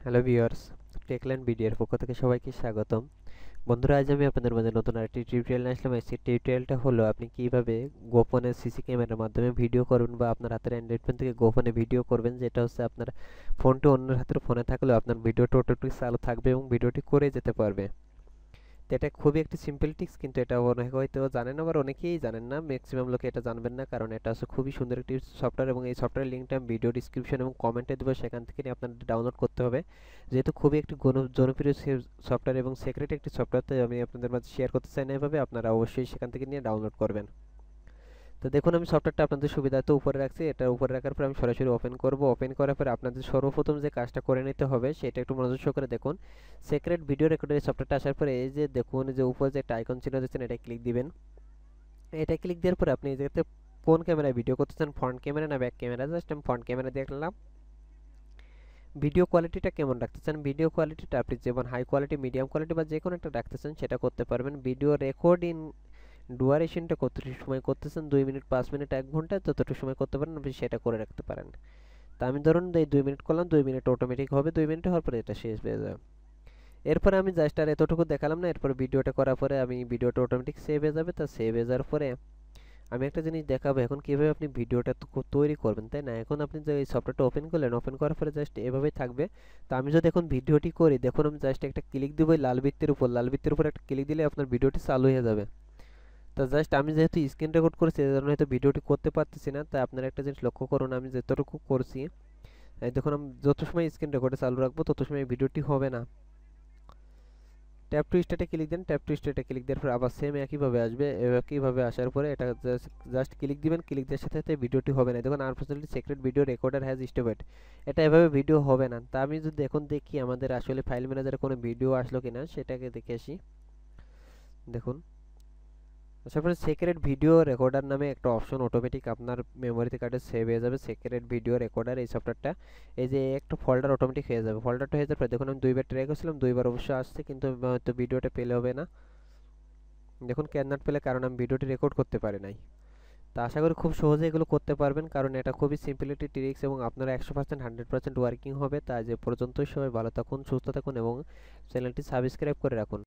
Hello viewers, Techland বিডির পক্ষ থেকে সবাইকে স্বাগতম। বন্ধুরা, আজ আমি আপনাদের মাঝে নতুন আরেকটি টিউটোরিয়াল নিয়ে আসলাম। এই টিউটোরিয়ালটা হলো আপনি কিভাবে গোপনে সিসি ক্যামেরার মাধ্যমে ভিডিও করবেন বা আপনার হাতের অ্যান্ড্রয়েড ফোন থেকে গোপনে ভিডিও করবেন, যেটা হচ্ছে আপনার ফোনটি অন্যের হাতের ফোনে থাকলেও আপনার ভিডিওটা অটোমেটিক চালু থাকবে এবং ভিডিওটি করে যেতে পারবে। তো এটা খুবই একটি সিম্পল টিক্স, কিন্তু এটা অনেকে হয়তো জানেন, আবার অনেকেই জানেন না। ম্যাক্সিমাম লোকে এটা জানবেন না, কারণ এটা হচ্ছে খুবই সুন্দর একটি সফটওয়্যার এবং এই সফটওয়্যার লিঙ্কটা আমি ভিডিও ডিসক্রিপশন এবং কমেন্টে দেবো, সেখান থেকে আপনার ডাউনলোড করতে হবে। যেহেতু খুবই একটি জনপ্রিয় সফটওয়্যার এবং সিক্রেট একটি সফটওয়্যার, তাই আমি আপনাদের মাঝে শেয়ার করতে চাই না। এভাবে আপনারা অবশ্যই সেখান থেকে নিয়ে ডাউনলোড করবেন। তো দেখুন, আমি সফটওয়্যারটা আপনাদের সুবিধার্থে উপরে রাখছি। এটা উপরে রাখার পর আমি সরাসরি ওপেন করব। ওপেন করার পরে আপনাদের সর্বপ্রথম যে কাজটা করে নিতে হবে সেটা একটু মনোযোগ সহকারে দেখুন। সিক্রেট ভিডিও রেকর্ডার এই সফটওয়্যারটা আসার পরে এই যে দেখুন, যে উপরে যে একটা আইকন চিহ্ন দিচ্ছেন, এটা ক্লিক দিবেন। এটা ক্লিক দেওয়ার পরে আপনি এই জায়গাতে কোন ক্যামেরায় ভিডিও করতেছেন, ফ্রন্ট ক্যামেরা না ব্যাক ক্যামেরা, জাস্ট আমি ফ্রন্ট ক্যামেরা দেখলাম। ভিডিও কোয়ালিটিটা কেমন রাখতে চান, ভিডিও কোয়ালিটিটা আপনি যেমন হাই কোয়ালিটি, মিডিয়াম কোয়ালিটি বা যে কোনো একটা রাখতে চান সেটা করতে পারবেন। ভিডিও রেকর্ডিং ডুয়ারেশনটা কতটুকু সময় করতেছেন, 2 মিনিট, 5 মিনিট, 1 ঘন্টা, যতটুকু সময় করতে পারেন আপনি সেটা করে রাখতে পারেন। তা আমি ধরুন এই 2 মিনিট করলাম, 2 মিনিট অটোমেটিক হবে, 2 মিনিট হওয়ার পরে এটা শেষ হয়ে যাবে। এরপরে আমি জাস্ট আর এতটুকু দেখালাম না, এরপর ভিডিওটা করার পরে আমি ভিডিওটা অটোমেটিক সেভ হয়ে যাবে। তা সেভ হয়ে যাওয়ার পরে আমি একটা জিনিস দেখাবো এখন কিভাবে আপনি ভিডিওটা তৈরি করবেন, তাই না? এখন আপনি যে এই সফটওয়্যারটা ওপেন করলেন, ওপেন করার পরে জাস্ট এভাবেই থাকবে। তো আমি যদি এখন ভিডিওটি করি, দেখুন আমি জাস্ট একটা ক্লিক দিব লাল বৃত্তের উপর, লাল বৃত্তের উপর একটা ক্লিক দিলে আপনার ভিডিওটি চালু হয়ে যাবে। তো জাস্ট আমি যেহেতু স্ক্রিন রেকর্ড করেছি, এই জন্য হয়তো ভিডিওটি করতে পারতেছি না। তাই আপনারা একটা জিনিস লক্ষ্য করুন, আমি যতটুকু করছি, এই দেখুন আমি যত সময় স্ক্রিন রেকর্ডে চালু রাখবো তত সময় ভিডিওটি হবে না। ট্যাপ টু স্টার্টে ক্লিক দেন, ট্যাপ টু স্টার্টে ক্লিক দেওয়ার পর আবার সেম একইভাবে আসবে। একইভাবে আসার পরে এটা জাস্ট ক্লিক দিবেন, ক্লিক দেওয়ার সাথে সাথে ভিডিওটি হবে না। দেখুন unfortunately secret video recorder has stopped, এটা এভাবে ভিডিও হবে না। তা আমি যদি এখন দেখি আমাদের আসলে ফাইল ম্যানেজারে কোনো ভিডিও আসলো কিনা সেটাকে দেখে আসি। দেখুন, তারপরে সিক্রেট ভিডিও রেকর্ডার নামে একটা অপশন অটোমেটিক আপনার মেমোরিতে কার্ডে সেভ হয়ে যাবে। সিক্রেট ভিডিও রেকর্ডার এই সফটওয়্যারটা, এই যে একটা ফোল্ডার অটোমেটিক হয়ে যাবে। ফোল্ডারটা হয়ে যাওয়ার পরে দেখুন আমি দুইবার ট্রাই করছিলাম, দুইবার অবশ্য আসছে, কিন্তু হয়তো ভিডিওটা পেলে হবে না। দেখুন ক্যান নট পেলে, কারণ আমি ভিডিওটি রেকর্ড করতে পারি নাই। তা আশা করি খুব সহজে এগুলো করতে পারবেন, কারণ এটা খুবই সিম্পলিটি ট্রিক্স এবং আপনারা 100% 100% ওয়ার্কিং হবে। তাই যে পর্যন্তই, সবাই ভালো থাকুন, সুস্থ থাকুন এবং চ্যানেলটি সাবস্ক্রাইব করে রাখুন।